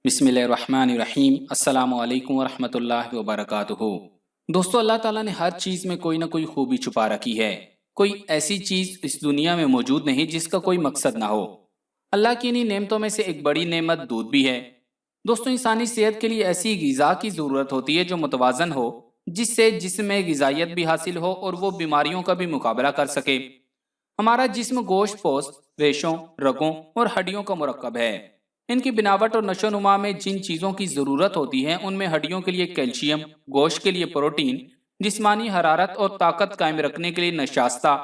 بسم اللہ الرحمن الرحیم۔ السلام علیکم ورحمۃ اللہ وبرکاتہ۔ دوستو، اللہ تعالیٰ نے ہر چیز میں کوئی نہ کوئی خوبی چھپا رکھی ہے۔ کوئی ایسی چیز اس دنیا میں موجود نہیں جس کا کوئی مقصد نہ ہو۔ اللہ کی انہی نعمتوں میں سے ایک بڑی نعمت دودھ بھی ہے۔ دوستو، انسانی صحت کے لیے ایسی غذا کی ضرورت ہوتی ہے جو متوازن ہو، جس سے جسم میں غذائیت بھی حاصل ہو اور وہ بیماریوں کا بھی مقابلہ کر سکے۔ ہمارا جسم گوشت پوست، ریشوں، رگوں اور ہڈیوں کا مرکب ہے۔ ان کی بناوٹ اور نشو و نما میں جن چیزوں کی ضرورت ہوتی ہے ان میں ہڈیوں کے لیے کیلشیم، گوشت کے لیے پروٹین، جسمانی حرارت اور طاقت قائم رکھنے کے لیے نشاستہ،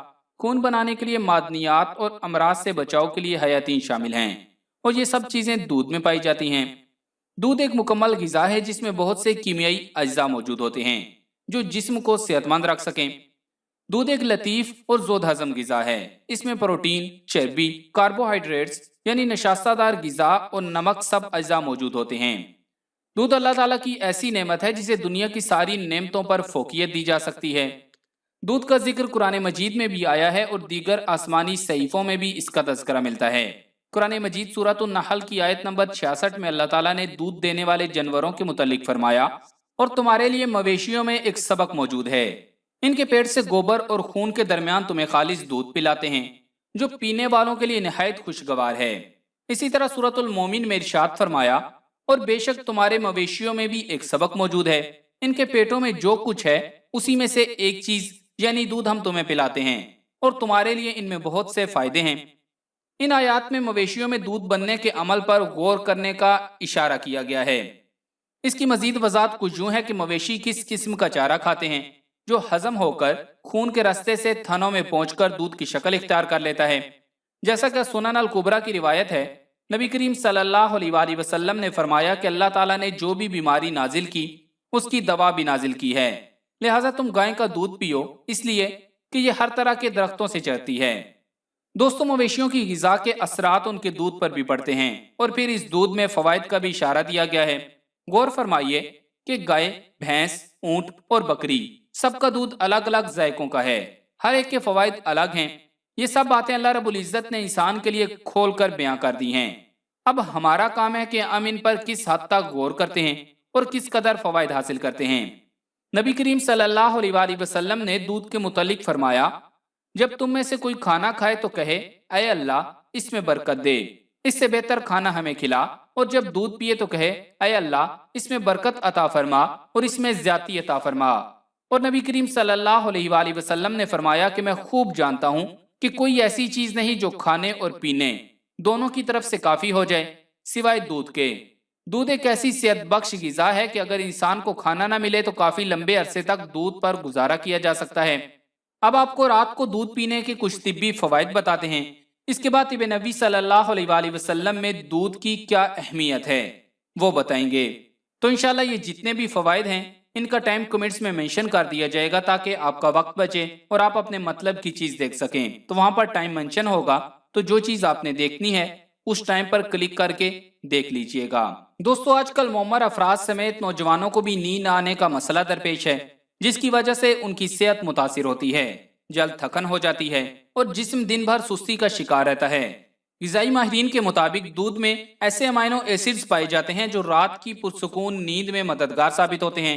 خون بنانے کے لیے معدنیات اور امراض سے بچاؤ کے لیے حیاتین شامل ہیں، اور یہ سب چیزیں دودھ میں پائی جاتی ہیں۔ دودھ ایک مکمل غذا ہے جس میں بہت سے کیمیائی اجزاء موجود ہوتے ہیں جو جسم کو صحت مند رکھ سکیں۔ دودھ ایک لطیف اور زود ہضم غذا ہے۔ اس میں پروٹین، چربی، کاربوہائیڈریٹس یعنی نشاستہ دار غذا اور نمک سب اجزاء موجود ہوتے ہیں۔ دودھ اللہ تعالیٰ کی ایسی نعمت ہے جسے دنیا کی ساری نعمتوں پر فوقیت دی جا سکتی ہے۔ دودھ کا ذکر قرآن مجید میں بھی آیا ہے اور دیگر آسمانی صحیفوں میں بھی اس کا تذکرہ ملتا ہے۔ قرآن مجید سورۃ النحل کی آیت نمبر 66 میں اللہ تعالیٰ نے دودھ دینے والے جانوروں کے متعلق فرمایا، اور تمہارے لیے مویشیوں میں ایک سبق موجود ہے، ان کے پیٹ سے گوبر اور خون کے درمیان تمہیں خالص دودھ پلاتے ہیں جو پینے والوں کے لیے نہایت خوشگوار ہے۔ اسی طرح سورۃ المومن میں ارشاد فرمایا، اور بے شک تمہارے مویشیوں میں بھی ایک سبق موجود ہے، ان کے پیٹوں میں جو کچھ ہے اسی میں سے ایک چیز یعنی دودھ ہم تمہیں پلاتے ہیں، اور تمہارے لیے ان میں بہت سے فائدے ہیں۔ ان آیات میں مویشیوں میں دودھ بننے کے عمل پر غور کرنے کا اشارہ کیا گیا ہے۔ اس کی مزید وضاحت کچھ یوں ہے کہ مویشی کس قسم کا چارہ کھاتے ہیں جو ہضم ہو کر خون کے راستے سے تھنوں میں پہنچ کر دودھ کی شکل اختیار کر لیتا ہے۔ جیسا کہ سنن الکبریٰ کی روایت ہے، نبی کریم صلی اللہ علیہ وآلہ وسلم نے فرمایا کہ اللہ تعالیٰ نے جو بھی بیماری نازل کی اس کی دوا بھی نازل کی ہے، لہٰذا تم گائے کا دودھ پیو، اس لیے کہ یہ ہر طرح کے درختوں سے چرتی ہے۔ دوستوں، مویشیوں کی غذا کے اثرات ان کے دودھ پر بھی پڑتے ہیں، اور پھر اس دودھ میں فوائد کا بھی اشارہ دیا گیا ہے۔ غور فرمائیے کہ گائے، بھینس، اونٹ اور بکری سب کا دودھ الگ الگ ذائقوں کا ہے، ہر ایک کے فوائد الگ ہیں۔ یہ سب باتیں اللہ رب العزت نے انسان کے لیے کھول کر بیان کر دی ہیں۔ اب ہمارا کام ہے کہ ہم ان پر کس حد تک غور کرتے ہیں اور کس قدر فوائد حاصل کرتے ہیں۔ نبی کریم صلی اللہ علیہ وآلہ وسلم نے دودھ کے متعلق فرمایا، جب تم میں سے کوئی کھانا کھائے تو کہے، اے اللہ اس میں برکت دے، اس سے بہتر کھانا ہمیں کھلا، اور جب دودھ پیے تو کہے، اے اللہ اس میں برکت عطا فرما اور اس میں زیادتی عطا فرما۔ اور نبی کریم صلی اللہ علیہ وآلہ وسلم نے فرمایا کہ میں خوب جانتا ہوں کہ کوئی ایسی چیز نہیں جو کھانے اور پینے دونوں کی طرف سے کافی ہو جائے سوائے دودھ کے۔ دودھ ایک ایسی صحت بخش غذا ہے کہ اگر انسان کو کھانا نہ ملے تو کافی لمبے عرصے تک دودھ پر گزارا کیا جا سکتا ہے۔ اب آپ کو رات کو دودھ پینے کے کچھ طبی فوائد بتاتے ہیں۔ اس کے بعد طب نبی صلی اللہ علیہ وآلہ وسلم میں دودھ کی کیا اہمیت ہے وہ بتائیں گے۔ تو انشاءاللہ یہ جتنے بھی فوائد ہیں ان کا ٹائم کمنٹس میں منشن کر دیا جائے گا تاکہ آپ کا وقت بچے اور آپ اپنے مطلب کی چیز دیکھ سکیں۔ تو وہاں پر ٹائم منشن ہوگا، تو جو چیز آپ نے دیکھنی ہے اس ٹائم پر کلک کر کے دیکھ لیجئے گا۔ دوستو، آج کل معمر افراد سمیت نوجوانوں کو بھی نیند آنے کا مسئلہ درپیش ہے، جس کی وجہ سے ان کی صحت متاثر ہوتی ہے، جلد تھکن ہو جاتی ہے اور جسم دن بھر سستی کا شکار رہتا ہے۔ غذائی ماہرین کے مطابق دودھ میں ایسے امائنو ایسڈز پائے جاتے ہیں جو رات کی پرسکون نیند میں مددگار ثابت ہوتے ہیں۔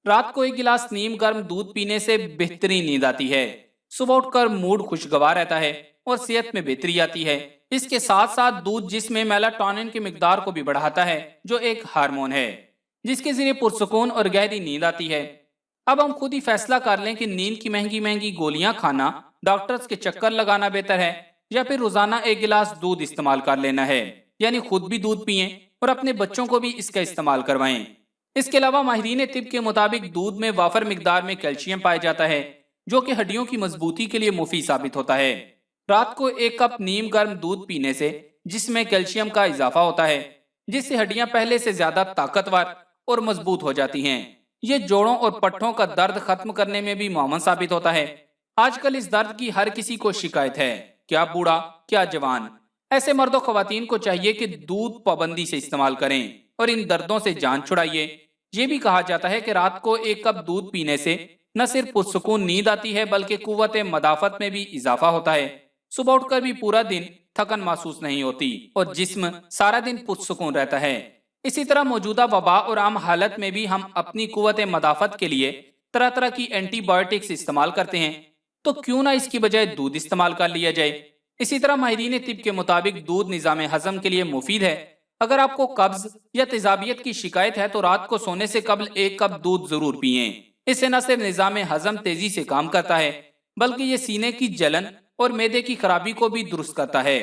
رات کو ایک گلاس نیم گرم دودھ پینے سے بہترین نیند آتی ہے، صبح اٹھ کر موڈ خوشگوار رہتا ہے اور صحت میں بہتری آتی ہے۔ اس کے ساتھ ساتھ دودھ جسم میں میلاٹونن کی مقدار کو بھی بڑھاتا ہے جو ایک ہارمون ہے جس کے ذریعے پرسکون اور گہری نیند آتی ہے۔ اب ہم خود ہی فیصلہ کر لیں کہ نیند کی مہنگی مہنگی گولیاں کھانا، ڈاکٹرز کے چکر لگانا بہتر ہے، یا پھر روزانہ ایک گلاس دودھ استعمال کر لینا ہے، یعنی خود بھی دودھ پئیں اور اپنے بچوں کو بھی اس کا استعمال کروائیں۔ اس کے علاوہ ماہرین طب کے مطابق دودھ میں وافر مقدار میں کیلشیم پایا جاتا ہے جو کہ ہڈیوں کی مضبوطی کے لیے مفید ثابت ہوتا ہے۔ رات کو ایک کپ نیم گرم دودھ پینے سے جسم میں کیلشیم کا اضافہ ہوتا ہے جس سے ہڈیاں پہلے سے زیادہ طاقتور اور مضبوط ہو جاتی ہیں۔ یہ جوڑوں اور پٹھوں کا درد ختم کرنے میں بھی معاون ثابت ہوتا ہے۔ آج کل اس درد کی ہر کسی کو شکایت ہے، کیا بوڑھا کیا جوان۔ ایسے مرد و خواتین کو چاہیے کہ دودھ پابندی سے استعمال کریں اور ان دردوں سے جان چھڑائیے۔ یہ بھی کہا جاتا ہے کہ رات کو ایک کپ دودھ پینے سے نہ صرف پرسکون نیند آتی ہے بلکہ قوت مدافعت میں بھی اضافہ ہوتا ہے۔ صبح اٹھ کر بھی پورا دن تھکن محسوس نہیں ہوتی اور جسم سارا دن پرسکون رہتا ہے۔ اسی طرح موجودہ وبا اور عام حالت میں بھی ہم اپنی قوت مدافعت کے لیے طرح طرح کی اینٹی بایوٹکس استعمال کرتے ہیں، تو کیوں نہ اس کی بجائے دودھ استعمال کر لیا جائے۔ اسی طرح ماہرین طب کے مطابق دودھ نظام ہضم کے لیے مفید ہے۔ اگر آپ کو قبض یا تیزابیت کی شکایت ہے تو رات کو سونے سے قبل 1 کپ دودھ ضرور پئیں۔ اس سے نہ صرف نظام ہضم تیزی سے کام کرتا ہے بلکہ یہ سینے کی جلن اور معدے کی خرابی کو بھی درست کرتا ہے۔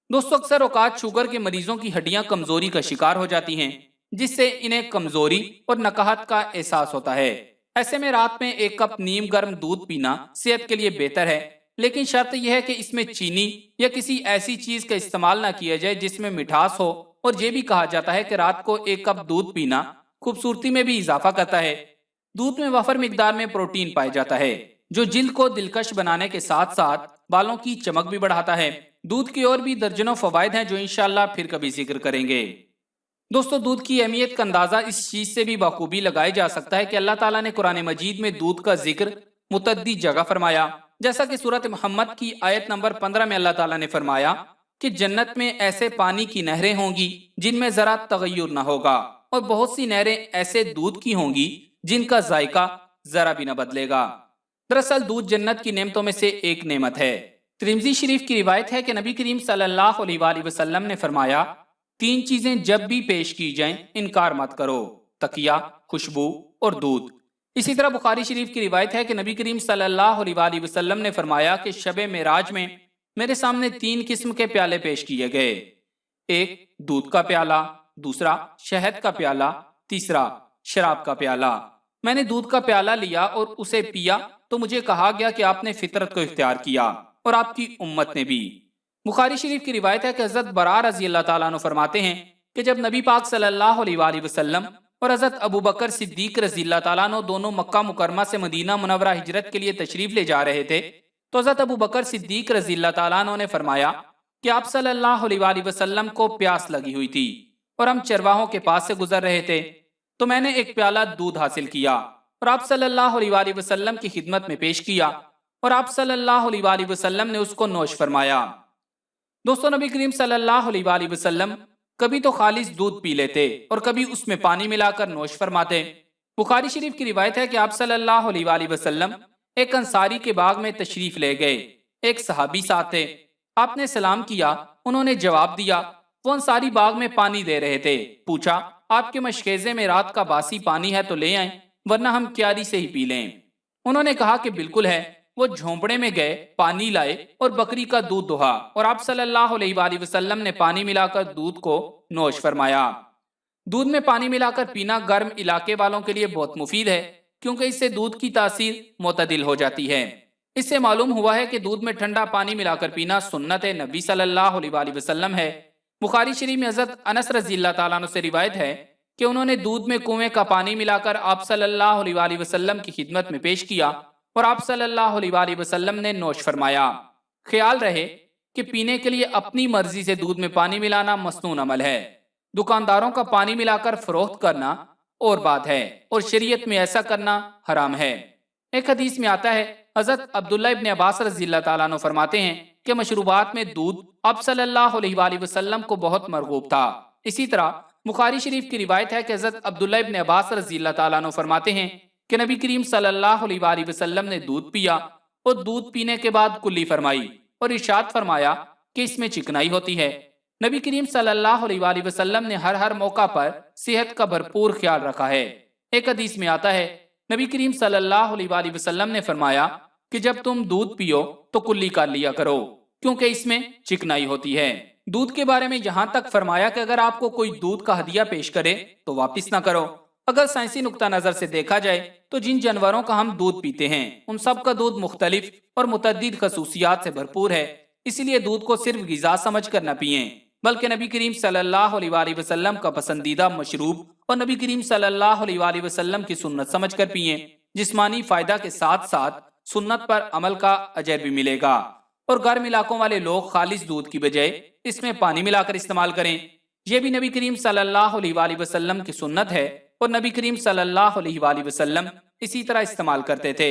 دوستو، اکثر اوقات شوگر کے مریضوں کی ہڈیاں کمزوری کا شکار ہو جاتی ہیں، جس سے انہیں کمزوری اور نکاہت کا احساس ہوتا ہے۔ ایسے میں رات میں 1 کپ نیم گرم دودھ پینا صحت کے لیے بہتر ہے، لیکن شرط یہ ہے کہ اس میں چینی یا کسی ایسی چیز کا استعمال نہ کیا جائے جس میں مٹھاس ہو، اور یہ بھی کہا جاتا ہے کہ رات کو 1 کپ دودھ پینا خوبصورتی میں بھی اضافہ کرتا ہے۔ دودھ میں وافر مقدار میں پروٹین پایا جاتا ہے جو جلد کو دلکش بنانے کے ساتھ ساتھ بالوں کی چمک بھی بڑھاتا ہے۔ دودھ کی اور بھی درجنوں فوائد ہیں جو انشاءاللہ پھر کبھی ذکر کریں گے۔ دوستو، دودھ کی اہمیت کا اندازہ اس چیز سے بھی بخوبی لگایا جا سکتا ہے کہ اللہ تعالیٰ نے قرآن مجید میں دودھ کا ذکر متعدد جگہ فرمایا، جیسا کہ سورۃ محمد کی آیت نمبر 15 میں اللہ تعالیٰ نے فرمایا کہ جنت میں ایسے پانی کی نہریں ہوں گی جن میں ذرا تغیر نہ ہوگا، اور بہت سی نہریں ایسے دودھ کی ہوں گی جن کا ذائقہ ذرا بھی نہ بدلے گا۔ دراصل دودھ جنت کی نعمتوں میں سے ایک نعمت ہے۔ ترمذی شریف کی روایت ہے کہ نبی کریم صلی اللہ علیہ وآلہ وسلم نے فرمایا، 3 چیزیں جب بھی پیش کی جائیں انکار مت کرو: تقیہ، خوشبو اور دودھ۔ اسی طرح بخاری شریف کی روایت ہے کہ نبی کریم صلی اللہ علیہ وآلہ وسلم نے فرمایا کہ شب معراج میں میرے سامنے 3 قسم کے پیالے پیش کیے گئے: ایک دودھ کا پیالہ، دوسرا شہد کا پیالہ، تیسرا شراب کا پیالہ۔ میں نے دودھ کا پیالہ لیا اور اسے پیا تو مجھے کہا گیا کہ آپ نے فطرت کو اختیار کیا اور آپ کی امت نے بھی۔ بخاری شریف کی روایت ہے کہ حضرت براء رضی اللہ تعالیٰ عنہ فرماتے ہیں کہ جب نبی پاک صلی اللہ علیہ وآلہ وسلم اور حضرت ابو بکر صدیق رضی اللہ تعالیٰ عنہ دونوں مکہ مکرمہ سے مدینہ منورہ ہجرت کے لیے تشریف لے جا رہے تھے تو حضرت ابو بکر صدیق رضی اللہ تعالیٰ عنہ نے فرمایا کہ آپ صلی اللہ علیہ وآلہ وسلم کو پیاس لگی ہوئی تھی اور ہم چرواہوں کے پاس سے گزر رہے تھے، تو میں نے ایک پیالہ دودھ حاصل کیا اور آپ صلی اللہ علیہ وآلہ وسلم کی خدمت میں پیش کیا اور آپ صلی اللہ علیہ وآلہ وسلم نے اس کو نوش فرمایا۔ دوستو، نبی کریم صلی اللہ علیہ وآلہ وسلم کبھی تو خالص دودھ پی لیتے اور کبھی اس میں پانی ملا کر نوش فرماتے۔ بخاری شریف کی روایت ہے کہ آپ صلی اللہ علیہ وآلہ وسلم ایک انصاری کے باغ میں تشریف لے گئے۔ ایک صحابی ساتھ تھے، آپ نے سلام کیا، انہوں نے جواب دیا۔ وہ انصاری باغ میں پانی دے رہے تھے، پوچھا آپ کے مشکیزے میں رات کا باسی پانی ہے تو لے آئیں ورنہ ہم کیاری سے ہی پی لیں۔ انہوں نے کہا کہ بالکل ہے۔ وہ جھونپڑے میں گئے، پانی لائے اور بکری کا دودھ دہا اور آپ صلی اللہ علیہ وآلہ وسلم نے پانی ملا کر دودھ کو نوش فرمایا۔ دودھ میں پانی ملا کر پینا گرم علاقے والوں کے لیے بہت مفید ہے کیونکہ اس سے دودھ کی تاثیر معتدل ہو جاتی ہے۔ اس سے معلوم ہوا ہے کہ دودھ میں ٹھنڈا پانی ملا کر پینا سنت نبی صلی اللہ علیہ وآلہ وسلم ہے۔ بخاری شریف میں حضرت انس رضی اللہ تعالیٰ عنہ سے روایت ہے کہ انہوں نے دودھ میں کنویں کا پانی ملا کر آپ صلی اللہ علیہ وآلہ وسلم کی خدمت میں پیش کیا اور آپ صلی اللہ علیہ وآلہ وسلم نے نوش فرمایا۔ خیال رہے کہ پینے کے لیے اپنی مرضی سے دودھ میں پانی ملانا مسنون عمل ہے، دکانداروں کا پانی ملا کر فروخت کرنا اور بات ہے، اور شریعت میں ایسا کرنا حرام ہے۔ ایک حدیث میں آتا ہے، حضرت عبداللہ ابن عباس رضی اللہ تعالیٰ عنہ فرماتے ہیں کہ مشروبات میں دودھ آپ صلی اللہ علیہ وآلہ وسلم کو بہت مرغوب تھا۔ اسی طرح بخاری شریف کی روایت ہے کہ حضرت عبداللہ ابن عباس رضی اللہ تعالیٰ عنہ فرماتے ہیں کہ نبی کریم صلی اللہ علیہ وآلہ وسلم نے دودھ پیا اور دودھ پینے کے بعد کلی فرمائی اور ارشاد فرمایا کہ اس میں چکنائی ہوتی ہے۔ نبی کریم صلی اللہ علیہ وآلہ وسلم نے ہر موقع پر صحت کا بھرپور خیال رکھا ہے۔ ایک حدیث میں آتا ہے، نبی کریم صلی اللہ علیہ وآلہ وسلم نے فرمایا کہ جب تم دودھ پیو تو کلی کر لیا کرو کیونکہ اس میں چکنائی ہوتی ہے۔ دودھ کے بارے میں یہاں تک فرمایا کہ اگر آپ کو کوئی دودھ کا ہدیہ پیش کرے تو واپس نہ کرو۔ اگر سائنسی نقطہ نظر سے دیکھا جائے تو جن جانوروں کا ہم دودھ پیتے ہیں ان سب کا دودھ مختلف اور متعدد خصوصیات سے بھرپور ہے، اسی لیے دودھ کو صرف غذا سمجھ کر نہ پئیں بلکہ نبی کریم صلی اللہ علیہ وآلہ وسلم کا پسندیدہ مشروب اور نبی کریم صلی اللہ علیہ وآلہ وسلم کی سنت سمجھ کر پئیں۔ جسمانی فائدہ کے ساتھ ساتھ سنت پر عمل کا اجر بھی ملے گا۔ اور گرم علاقوں والے لوگ خالص دودھ کی بجائے اس میں پانی ملا کر استعمال کریں، یہ بھی نبی کریم صلی اللہ علیہ وآلہ وسلم کی سنت ہے اور نبی کریم صلی اللہ علیہ وآلہ وسلم اسی طرح استعمال کرتے تھے۔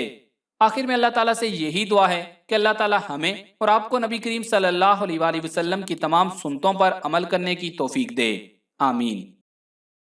آخر میں اللہ تعالیٰ سے یہی دعا ہے کہ اللہ تعالیٰ ہمیں اور آپ کو نبی کریم صلی اللہ علیہ وآلہ وسلم کی تمام سنتوں پر عمل کرنے کی توفیق دے، آمین۔